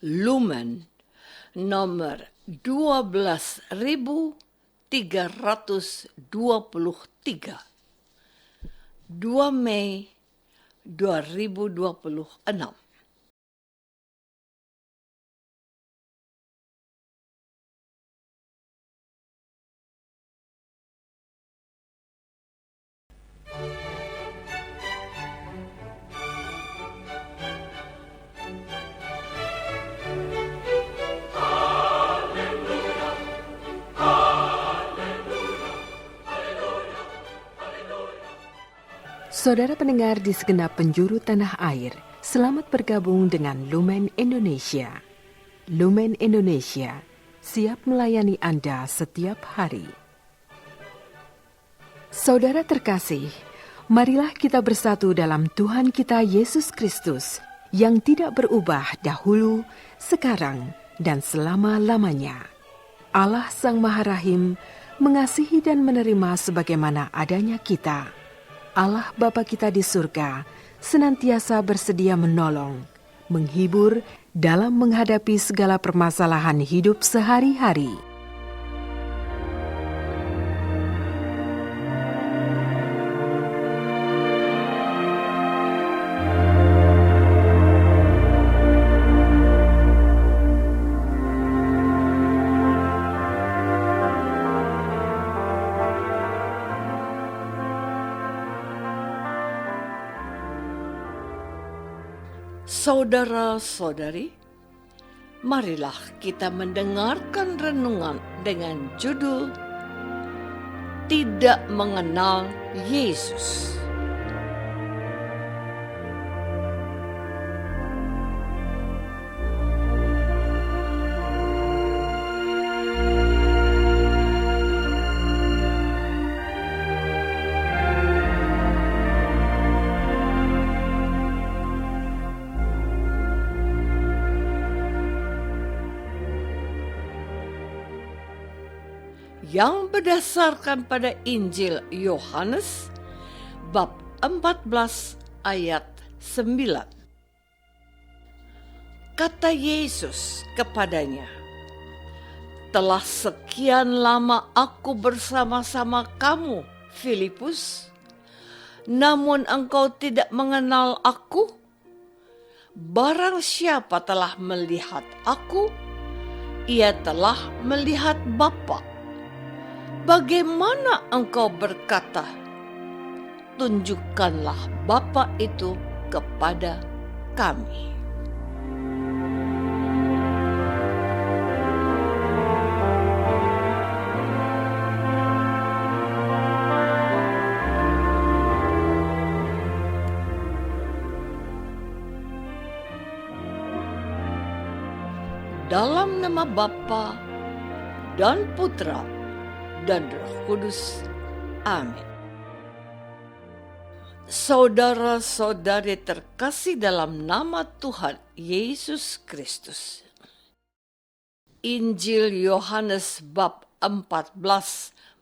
Lumen nomor 12.323, 2 Mei 2026. Saudara pendengar di segenap penjuru tanah air, selamat bergabung dengan Lumen Indonesia. Lumen Indonesia siap melayani Anda setiap hari. Saudara terkasih, marilah kita bersatu dalam Tuhan kita Yesus Kristus yang tidak berubah dahulu, sekarang, dan selama-lamanya. Allah Sang Maha Rahim mengasihi dan menerima sebagaimana adanya kita. Allah Bapa kita di surga senantiasa bersedia menolong, menghibur dalam menghadapi segala permasalahan hidup sehari-hari. Saudara-saudari, marilah kita mendengarkan renungan dengan judul Tidak Mengenal Yesus. Yang berdasarkan pada Injil Yohanes bab 14 ayat 9. Kata Yesus kepadanya, "Telah sekian lama aku bersama-sama kamu, Filipus, namun engkau tidak mengenal aku? Barang siapa telah melihat aku, ia telah melihat Bapa. Bagaimana engkau berkata, tunjukkanlah Bapa itu kepada kami?" Dalam nama Bapa dan Putra dan Roh Kudus. Amin. Saudara-saudari terkasih dalam nama Tuhan Yesus Kristus. Injil Yohanes bab 14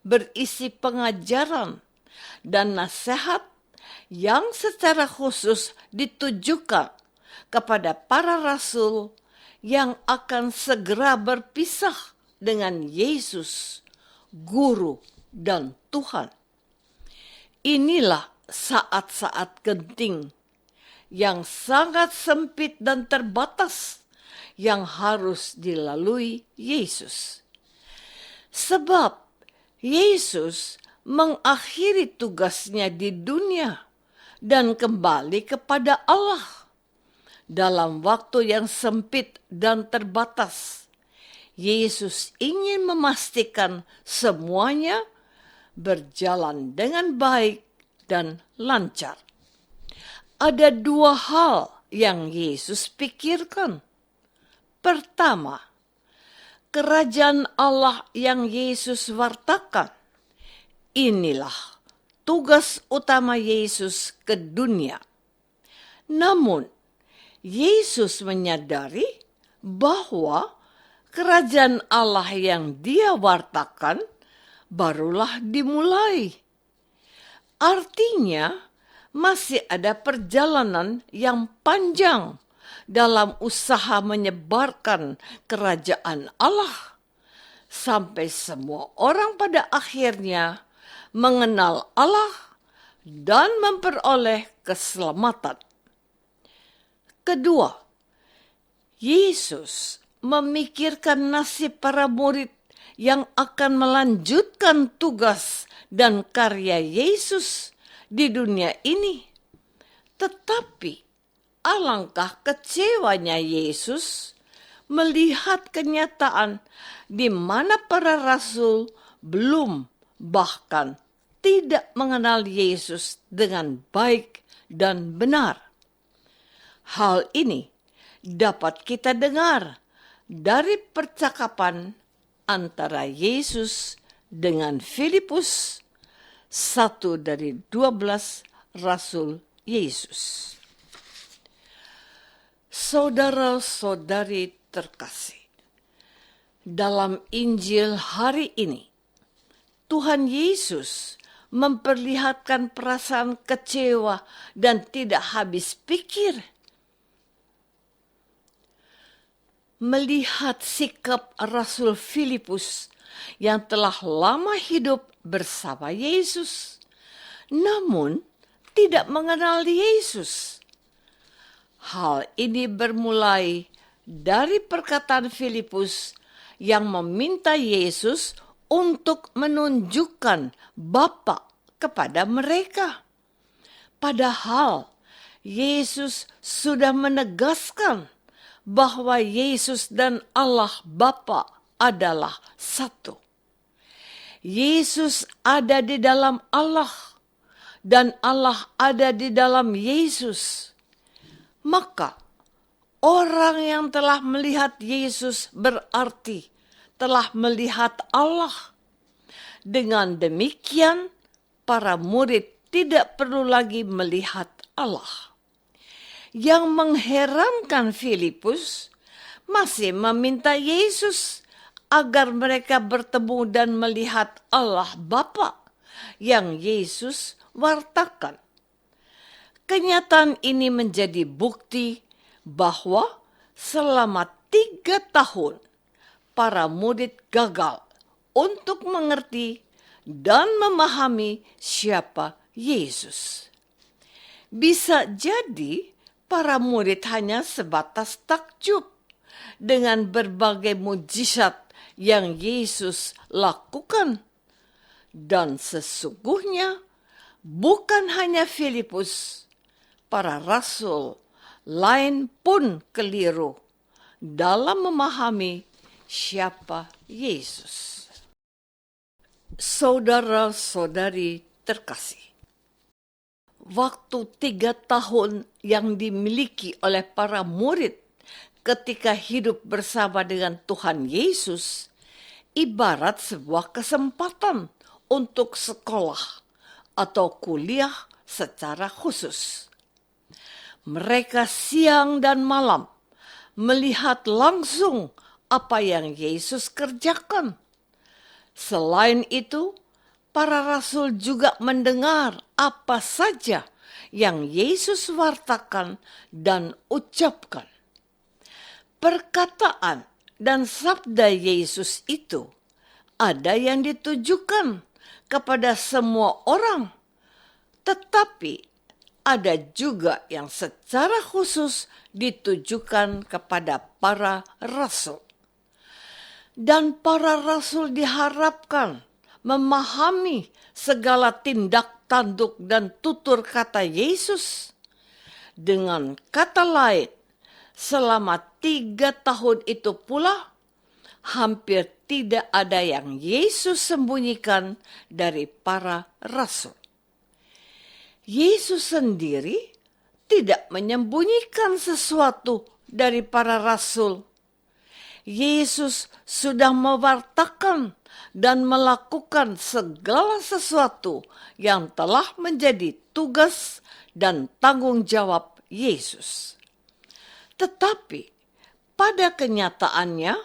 berisi pengajaran dan nasihat yang secara khusus ditujukan kepada para rasul yang akan segera berpisah dengan Yesus, Guru dan Tuhan. Inilah saat-saat genting yang sangat sempit dan terbatas yang harus dilalui Yesus. Sebab Yesus mengakhiri tugasnya di dunia dan kembali kepada Allah. Dalam waktu yang sempit dan terbatas, Yesus ingin memastikan semuanya berjalan dengan baik dan lancar. Ada dua hal yang Yesus pikirkan. Pertama, kerajaan Allah yang Yesus wartakan. Inilah tugas utama Yesus ke dunia. Namun, Yesus menyadari bahwa kerajaan Allah yang dia wartakan barulah dimulai. Artinya, masih ada perjalanan yang panjang dalam usaha menyebarkan kerajaan Allah, sampai semua orang pada akhirnya mengenal Allah dan memperoleh keselamatan. Kedua, Yesus memikirkan nasib para murid yang akan melanjutkan tugas dan karya Yesus di dunia ini. Tetapi alangkah kecewanya Yesus melihat kenyataan di mana para rasul belum, bahkan tidak mengenal Yesus dengan baik dan benar. Hal ini dapat kita dengar dari percakapan antara Yesus dengan Filipus, satu dari 12 rasul Yesus. Saudara-saudari terkasih, dalam Injil hari ini, Tuhan Yesus memperlihatkan perasaan kecewa dan tidak habis pikir melihat sikap Rasul Filipus yang telah lama hidup bersama Yesus, namun tidak mengenal Yesus. Hal ini bermulai dari perkataan Filipus yang meminta Yesus untuk menunjukkan Bapa kepada mereka. Padahal Yesus sudah menegaskan bahwa Yesus dan Allah Bapa adalah satu. Yesus ada di dalam Allah dan Allah ada di dalam Yesus. Maka orang yang telah melihat Yesus berarti telah melihat Allah. Dengan demikian, para murid tidak perlu lagi melihat Allah. Yang mengherankan Filipus masih meminta Yesus agar mereka bertemu dan melihat Allah Bapa yang Yesus wartakan. Kenyataan ini menjadi bukti bahwa selama 3 tahun para murid gagal untuk mengerti dan memahami siapa Yesus. Bisa jadi para murid hanya sebatas takjub dengan berbagai mujizat yang Yesus lakukan. Dan sesungguhnya bukan hanya Filipus, para rasul lain pun keliru dalam memahami siapa Yesus. Saudara-saudari terkasih, waktu 3 tahun yang dimiliki oleh para murid ketika hidup bersama dengan Tuhan Yesus ibarat sebuah kesempatan untuk sekolah atau kuliah secara khusus. Mereka siang dan malam melihat langsung apa yang Yesus kerjakan. Selain itu, para rasul juga mendengar apa saja yang Yesus wartakan dan ucapkan. Perkataan dan sabda Yesus itu ada yang ditujukan kepada semua orang, tetapi ada juga yang secara khusus ditujukan kepada para rasul. Dan para rasul diharapkan memahami segala tindak tanduk dan tutur kata Yesus. Dengan kata lain, selama 3 tahun itu pula, hampir tidak ada yang Yesus sembunyikan dari para rasul. Yesus sendiri tidak menyembunyikan sesuatu dari para rasul. Yesus sudah mewartakan dan melakukan segala sesuatu yang telah menjadi tugas dan tanggung jawab Yesus. Tetapi pada kenyataannya,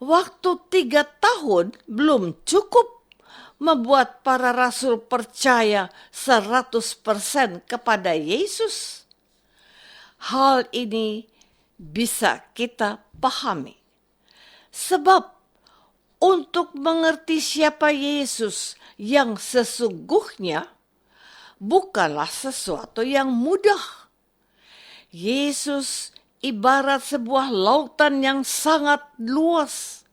waktu 3 tahun belum cukup membuat para rasul percaya 100% kepada Yesus. Hal ini bisa kita pahami. Sebab untuk mengerti siapa Yesus yang sesungguhnya bukanlah sesuatu yang mudah. Yesus ibarat sebuah lautan yang sangat luas.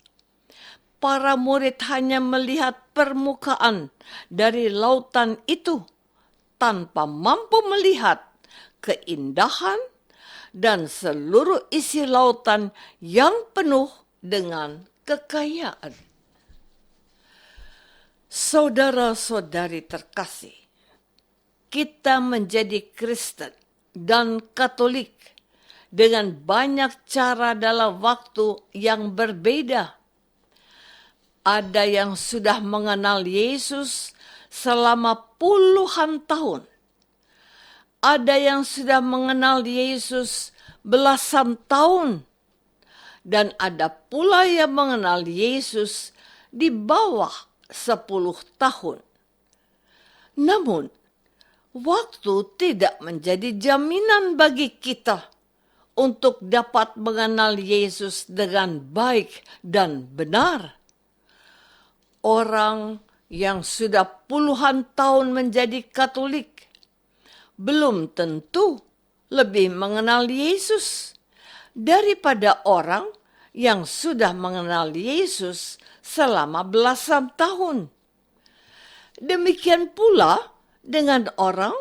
Para murid hanya melihat permukaan dari lautan itu tanpa mampu melihat keindahan dan seluruh isi lautan yang penuh dengan kekayaan. Saudara-saudari terkasih, kita menjadi Kristen dan Katolik dengan banyak cara dalam waktu yang berbeda. Ada yang sudah mengenal Yesus selama puluhan tahun. Ada yang sudah mengenal Yesus belasan tahun. Dan ada pula yang mengenal Yesus di bawah 10 tahun. Namun, waktu tidak menjadi jaminan bagi kita untuk dapat mengenal Yesus dengan baik dan benar. Orang yang sudah puluhan tahun menjadi Katolik belum tentu lebih mengenal Yesus daripada orang yang sudah mengenal Yesus selama belasan tahun. Demikian pula dengan orang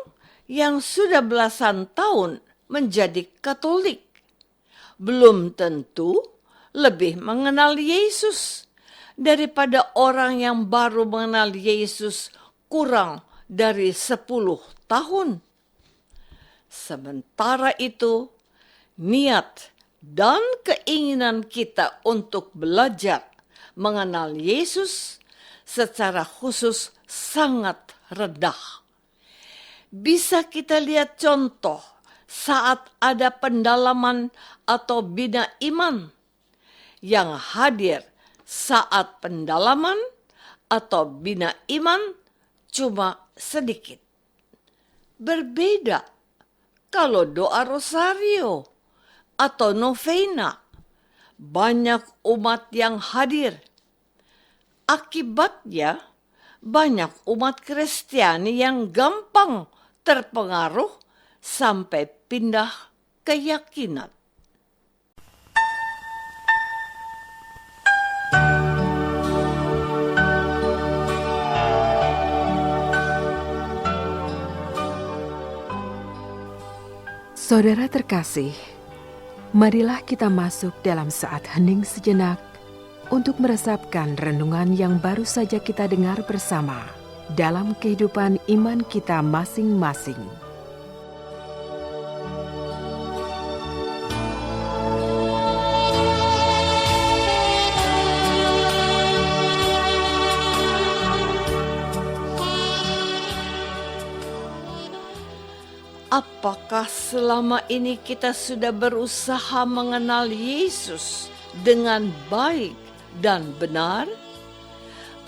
yang sudah belasan tahun menjadi Katolik. Belum tentu lebih mengenal Yesus daripada orang yang baru mengenal Yesus kurang dari 10 tahun. Sementara itu, niat dan keinginan kita untuk belajar mengenal Yesus secara khusus sangat rendah. Bisa kita lihat contoh saat ada pendalaman atau bina iman yang hadir saat pendalaman atau bina iman cuma sedikit. Berbeda kalau doa rosario atau novena, banyak umat yang hadir. Akibatnya, banyak umat Kristiani yang gampang terpengaruh sampai pindah keyakinan. Saudara terkasih, marilah kita masuk dalam saat hening sejenak untuk meresapkan renungan yang baru saja kita dengar bersama dalam kehidupan iman kita masing-masing. Apakah selama ini kita sudah berusaha mengenal Yesus dengan baik dan benar?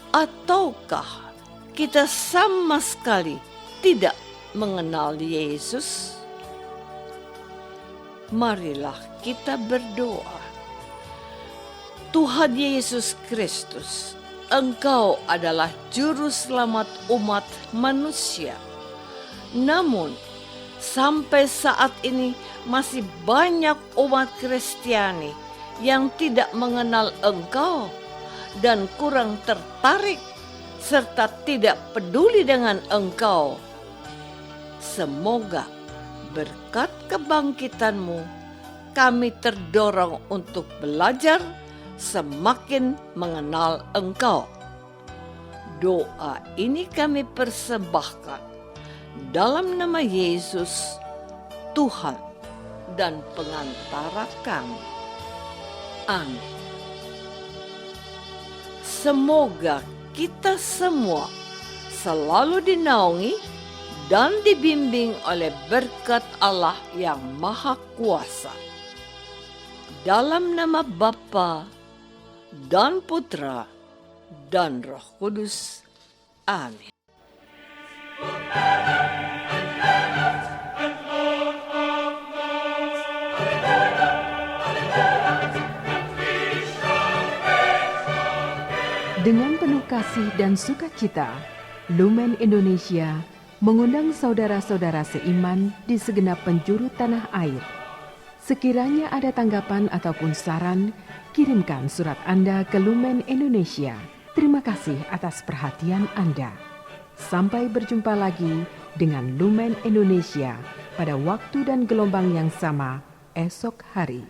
Ataukah kita sama sekali tidak mengenal Yesus? Marilah kita berdoa. Tuhan Yesus Kristus, Engkau adalah juru selamat umat manusia. Namun, sampai saat ini masih banyak umat Kristiani yang tidak mengenal Engkau dan kurang tertarik serta tidak peduli dengan Engkau. Semoga berkat kebangkitan-Mu kami terdorong untuk belajar semakin mengenal Engkau. Doa ini kami persembahkan dalam nama Yesus, Tuhan dan pengantara kami. Amin. Semoga kita semua selalu dinaungi dan dibimbing oleh berkat Allah yang Maha Kuasa. Dalam nama Bapa dan Putra dan Roh Kudus. Amin. Dengan penuh kasih dan sukacita, Lumen Indonesia mengundang saudara-saudara seiman di segenap penjuru tanah air. Sekiranya ada tanggapan ataupun saran, kirimkan surat Anda ke Lumen Indonesia. Terima kasih atas perhatian Anda. Sampai berjumpa lagi dengan Lumen Indonesia pada waktu dan gelombang yang sama esok hari.